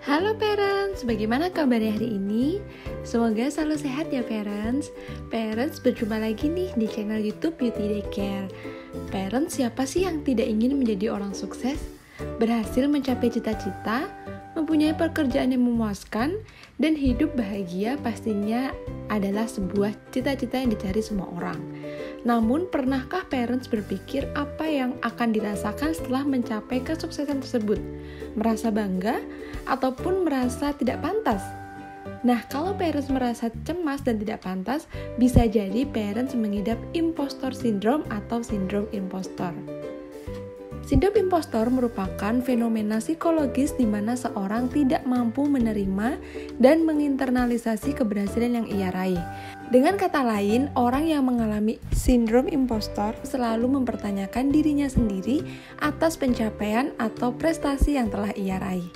Halo parents, bagaimana kabarnya hari ini? Semoga selalu sehat ya parents. Parents, berjumpa lagi nih di channel YouTube Beauty Daycare. Parents, siapa sih yang tidak ingin menjadi orang sukses? Berhasil mencapai cita-cita, mempunyai pekerjaan yang memuaskan, dan hidup bahagia pastinya adalah sebuah cita-cita yang dicari semua orang. Namun, pernahkah parents berpikir apa yang akan dirasakan setelah mencapai kesuksesan tersebut? Merasa bangga ataupun merasa tidak pantas? Nah, kalau parents merasa cemas dan tidak pantas, bisa jadi parents mengidap impostor syndrome atau sindrom impostor. Sindrom impostor merupakan fenomena psikologis di mana seorang tidak mampu menerima dan menginternalisasi keberhasilan yang ia raih. Dengan kata lain, orang yang mengalami sindrom impostor selalu mempertanyakan dirinya sendiri atas pencapaian atau prestasi yang telah ia raih.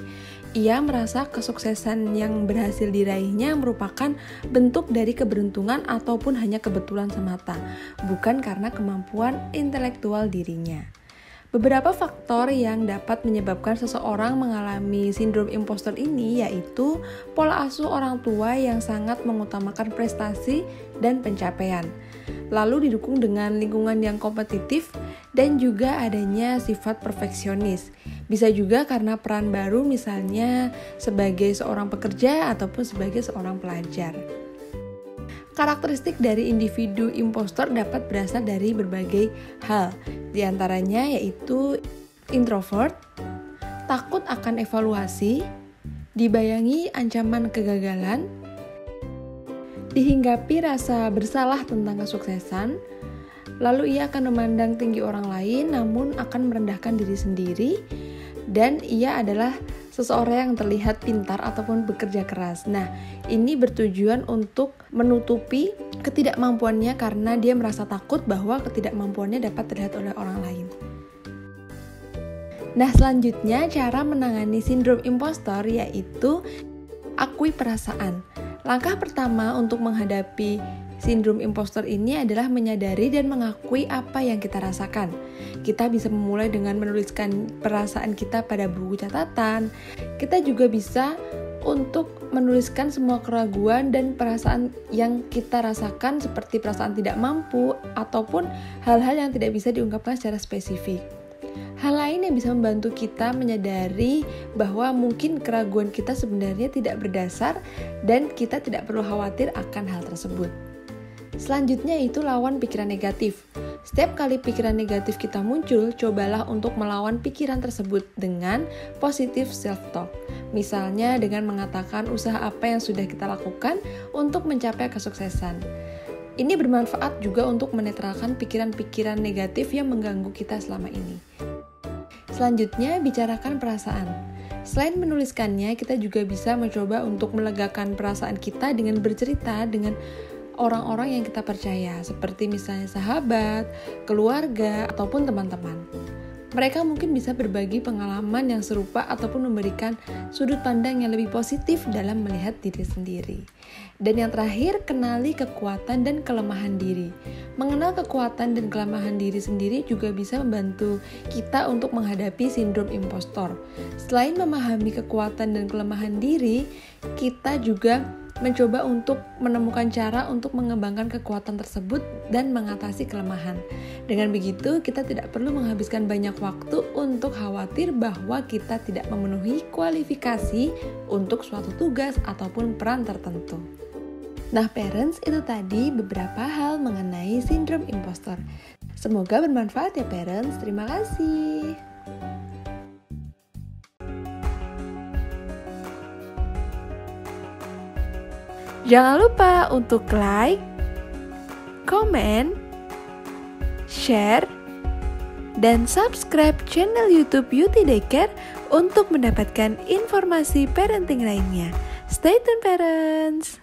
Ia merasa kesuksesan yang berhasil diraihnya merupakan bentuk dari keberuntungan ataupun hanya kebetulan semata, bukan karena kemampuan intelektual dirinya. Beberapa faktor yang dapat menyebabkan seseorang mengalami sindrom impostor ini yaitu pola asuh orang tua yang sangat mengutamakan prestasi dan pencapaian, lalu didukung dengan lingkungan yang kompetitif dan juga adanya sifat perfeksionis. Bisa juga karena peran baru misalnya sebagai seorang pekerja ataupun sebagai seorang pelajar. Karakteristik dari individu impostor dapat berasal dari berbagai hal, di antaranya yaitu introvert, takut akan evaluasi, dibayangi ancaman kegagalan, dihinggapi rasa bersalah tentang kesuksesan, lalu ia akan memandang tinggi orang lain namun akan merendahkan diri sendiri, dan ia adalah seseorang yang terlihat pintar ataupun bekerja keras. Nah, ini bertujuan untuk menutupi ketidakmampuannya karena dia merasa takut bahwa ketidakmampuannya dapat terlihat oleh orang lain. Nah, selanjutnya cara menangani sindrom impostor yaitu akui perasaan. Langkah pertama untuk menghadapi sindrom impostor ini adalah menyadari dan mengakui apa yang kita rasakan. Kita bisa memulai dengan menuliskan perasaan kita pada buku catatan. Kita juga bisa untuk menuliskan semua keraguan dan perasaan yang kita rasakan seperti perasaan tidak mampu ataupun hal-hal yang tidak bisa diungkapkan secara spesifik. Hal lain yang bisa membantu kita menyadari bahwa mungkin keraguan kita sebenarnya tidak berdasar dan kita tidak perlu khawatir akan hal tersebut. Selanjutnya itu lawan pikiran negatif. Setiap kali pikiran negatif kita muncul, cobalah untuk melawan pikiran tersebut dengan positive self-talk. Misalnya dengan mengatakan usaha apa yang sudah kita lakukan untuk mencapai kesuksesan. Ini bermanfaat juga untuk menetralkan pikiran-pikiran negatif yang mengganggu kita selama ini. Selanjutnya, bicarakan perasaan. Selain menuliskannya, kita juga bisa mencoba untuk melegakan perasaan kita dengan bercerita dengan orang-orang yang kita percaya, seperti misalnya sahabat, keluarga, ataupun teman-teman. Mereka mungkin bisa berbagi pengalaman yang serupa ataupun memberikan sudut pandang yang lebih positif dalam melihat diri sendiri. Dan yang terakhir, kenali kekuatan dan kelemahan diri. Mengenal kekuatan dan kelemahan diri sendiri juga bisa membantu kita untuk menghadapi sindrom impostor. Selain memahami kekuatan dan kelemahan diri, kita juga mencoba untuk menemukan cara untuk mengembangkan kekuatan tersebut dan mengatasi kelemahan. Dengan begitu, kita tidak perlu menghabiskan banyak waktu untuk khawatir bahwa kita tidak memenuhi kualifikasi untuk suatu tugas ataupun peran tertentu. Nah, parents, itu tadi beberapa hal mengenai sindrom impostor. Semoga bermanfaat ya parents. Terima kasih. Jangan lupa untuk like, komen, share, dan subscribe channel YouTube Beauty Daycare untuk mendapatkan informasi parenting lainnya. Stay tune parents!